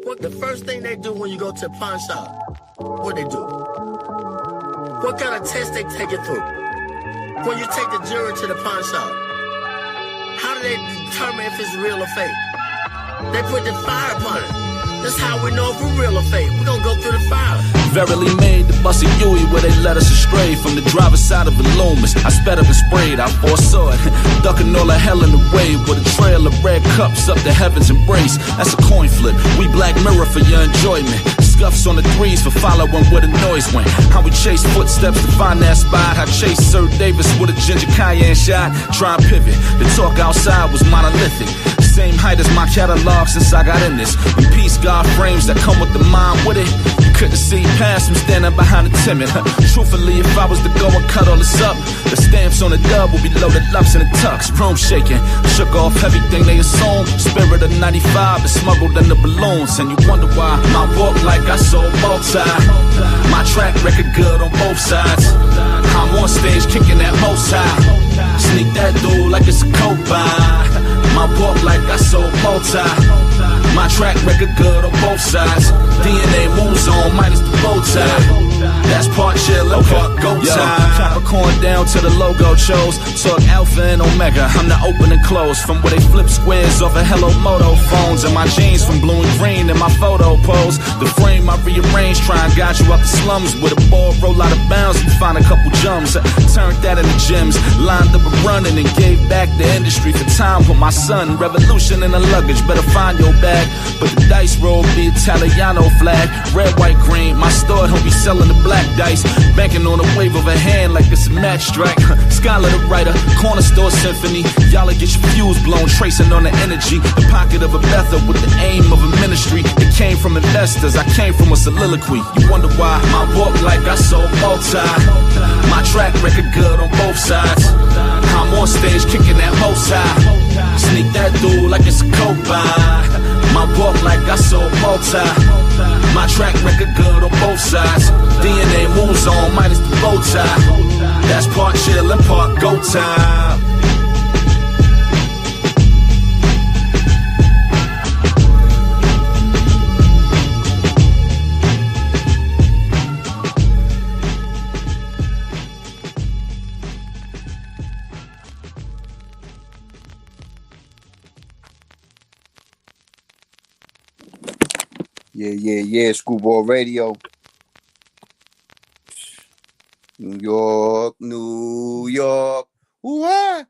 What the first thing they do when you go to a pawn shop? What they do? What kind of test they take it through? When you take the jury to the pawn shop, how do they determine if it's real or fake? They put the fire upon it. That's how we know if we're real or fake. We're gonna go through the fire. Verily made the bus of Huey where they led us astray. From the driver's side of the Loomis, I sped up and sprayed, I foresaw it. Ducking all the hell in the way with a trail of red cups up the heaven's embrace. That's a coin flip, we Black Mirror for your enjoyment. Scuffs on the threes for following where the noise went. How we chase footsteps to find that spot. I chased Sir Davis with a ginger cayenne shot. Try and pivot, the talk outside was monolithic. Same height as my catalog since I got in this. And peace God frames that come with the mind with it. You couldn't see past him standing behind the timid. Truthfully, if I was to go and cut all this up, the stamps on the dub will be loaded ups in the tucks. Room shaking, shook off everything they assumed. Spirit of 95 is smuggled in the balloons. And you wonder why my walk like I sold multi. My track record good on both sides. I'm on stage kicking that most high. Sneak that dude like it's a coke buy. My walk like I sold multi. My track record good on both sides. DNA moves on minus the bow tie. That's part chill and part go time. Capricorn down to the logo chose. Talk Alpha and Omega. I'm the open and close. From where they flip squares off of Hello Moto phones. And my jeans from blue and green in my photo pose. The frame I rearranged, try and guide you out the slums. With a ball roll out of bounds and find a couple jumps. Turned that into gyms. Lined up a running and gave back the industry for time with my son. Revolution in the luggage, better find your bag. But the dice roll be Italiano flag. Red, white, green. My store don't be selling the black dice. Banking on a wave of a hand like it's a match strike. Scholar the writer, corner store symphony. Y'all get your fuse blown, tracing on the energy. The pocket of a Bethel with the aim of a ministry. It came from investors, I came from a soliloquy. You wonder why my walk like I sold multi. My track record good on both sides. I'm on stage kicking that most high. Sneak that dude like it's a coke buy. My walk like I sold multi. My track record good on both sides. DNA moves on minus the bow tie. That's part chill and part go time. Yeah, Screwball Radio. New York. What?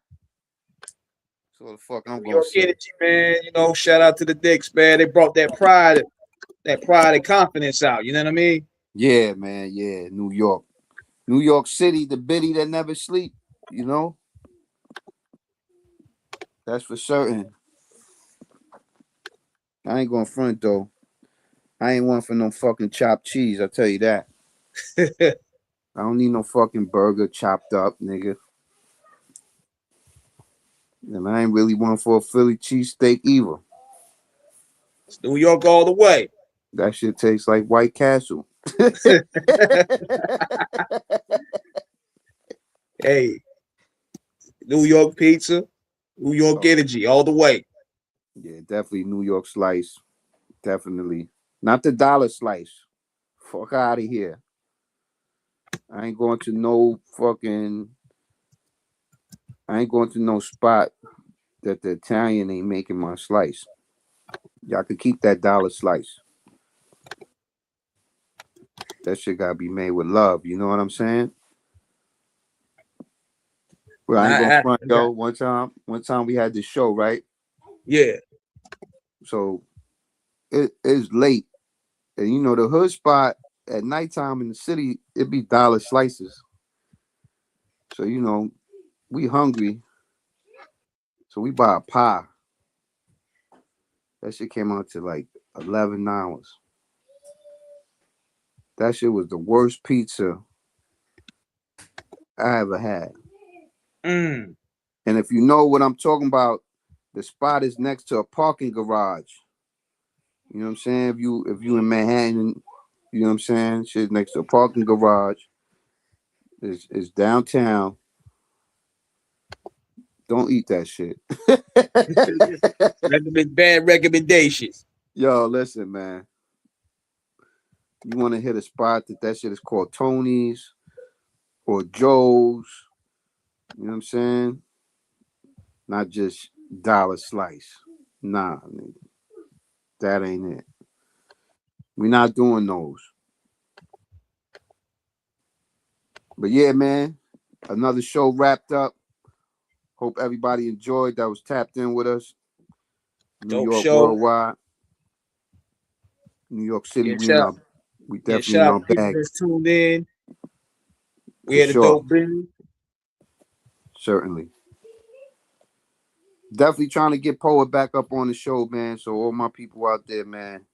So the fuck I'm New going York to say. energy, man. You know, shout out to the Dicks, man. They brought that pride and confidence out. You know what I mean? Yeah, man. Yeah, New York. New York City, the biddy that never sleep, you know? That's for certain. I ain't going front, though. I ain't one for no fucking chopped cheese, I'll tell you that. I don't need no fucking burger chopped up, nigga. And I ain't really one for a Philly cheesesteak either. It's New York all the way. That shit tastes like White Castle. Hey, New York pizza, New York energy, all the way. Yeah, definitely New York slice. Definitely. Not the dollar slice. Fuck out of here. I ain't going to no spot that the Italian ain't making my slice. Y'all can keep that dollar slice. That shit gotta be made with love. You know what I'm saying? Well, I ain't gonna front, yo. One time we had this show, right? Yeah. So it is late. And you know, the hood spot at nighttime in the city, it be dollar slices. So, you know, we hungry. So we buy a pie. That shit came out to like $11. That shit was the worst pizza I ever had. Mm. And if you know what I'm talking about, the spot is next to a parking garage. You know what I'm saying? If you in Manhattan, you know what I'm saying? Shit next to a parking garage. It's downtown. Don't eat that shit. Bad recommendations. Yo, listen, man. You want to hit a spot that shit is called Tony's or Joe's. You know what I'm saying? Not just dollar slice. Nah, nigga. That ain't it. We're not doing those. But yeah, man. Another show wrapped up. Hope everybody enjoyed that was tapped in with us. New York show. Worldwide. New York City, we definitely on bag. Tuned in. We had a dope business. Certainly. Definitely trying to get Poet back up on the show, man. So all my people out there, man.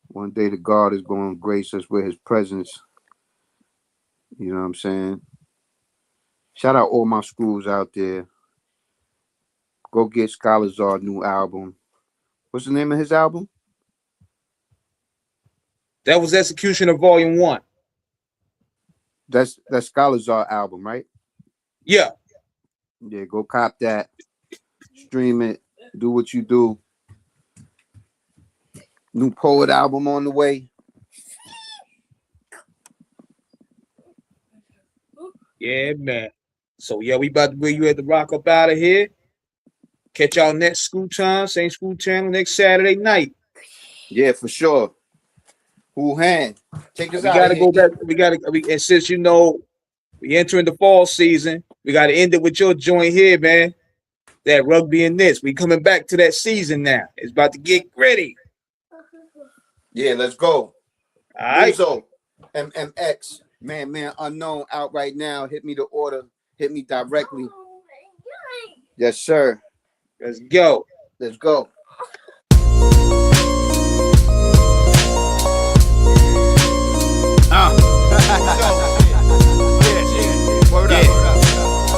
One day the God is going to grace us with his presence. You know what I'm saying? Shout out all my schools out there. Go get Scholazar's new album. What's the name of his album? That was Execution of Volume 1. That's Scholazar album, right? Yeah. Yeah, go cop that. Stream it. Do what you do. New Poet album on the way. Yeah, man. So yeah, we about to bring you at the rock up out of here. Catch y'all next school time, same school channel next Saturday night. Yeah, for sure. Wuhan, take us we out. Gotta go back. And since you know we entering the fall season, we gotta end it with your joint here, man. That rugby and this. We coming back to that season now. It's about to get gritty. Yeah, let's go. All right. Rizzo, MMX, Man Unknown out right now. Hit me the order. Hit me directly. Yes, sir. Let's go. Let's go.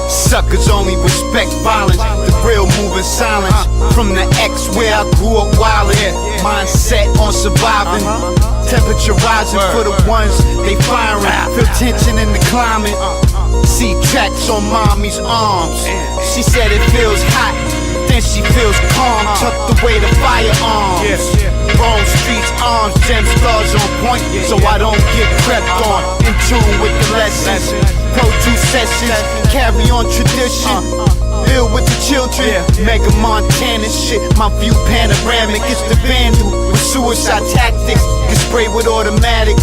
Suckers only respect violence. The real moving silence. From the X where I grew up wildin'. Mindset on surviving. Temperature rising for the ones they firing. Feel tension in the climate. See tracks on mommy's arms. She said it feels hot, then she feels calm. Tucked away the firearms. Wrong streets, arms, gem stars on point, so I don't get crept on. In tune with the lessons. Produce sessions, carry on tradition. Build with the children. Mega Montana shit, my view panoramic. It's the vandal with suicide tactics. Get sprayed with automatics.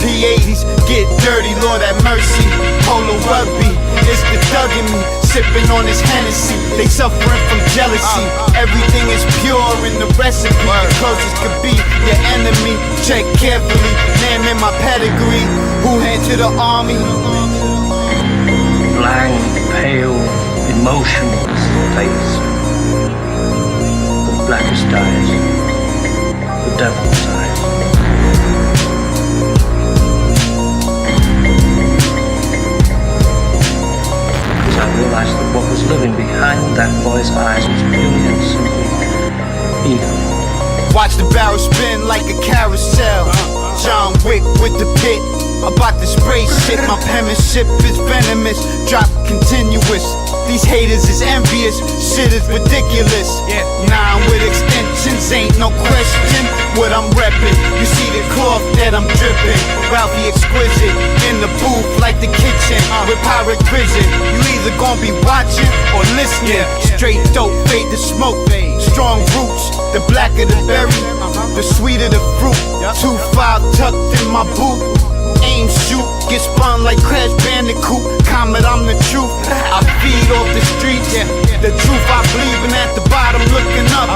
P80s, get dirty, Lord have mercy. Polo rugby, it's the thug in me. Sipping on this Hennessy, they suffering from jealousy. Everything is pure in the recipe. The closest could be your enemy. Check carefully, name in my pedigree. Who head to the army? Blank, pale, emotionless face. The blackest eyes. The devil's eyes. I realized that what was living behind that boy's eyes was purely and simply evil. Watch the barrel spin like a carousel. John Wick with the pit. About to spray shit, my penmanship is venomous. Drop continuous. These haters is envious, shit is ridiculous. 9 with extensions, ain't no question what I'm reppin'. You see the cloth that I'm drippin'. Ralphie exquisite, in the booth like the kitchen with pirate vision. You either gon' be watching or listening. Straight dope, fade the smoke. Strong roots, the blacker the berry, the sweeter the fruit. 2-5 tucked in my boot. Aim, shoot, get spun like Crash Bandicoot. Comet, I'm the truth. I feed off the streets. The truth I believe in at the bottom looking up.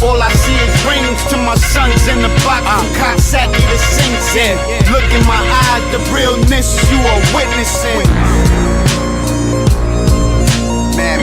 All I see is rings to my sons in the box from Coxsackie to Sing Sing. Look in my eyes, the realness you are witnessing. Man,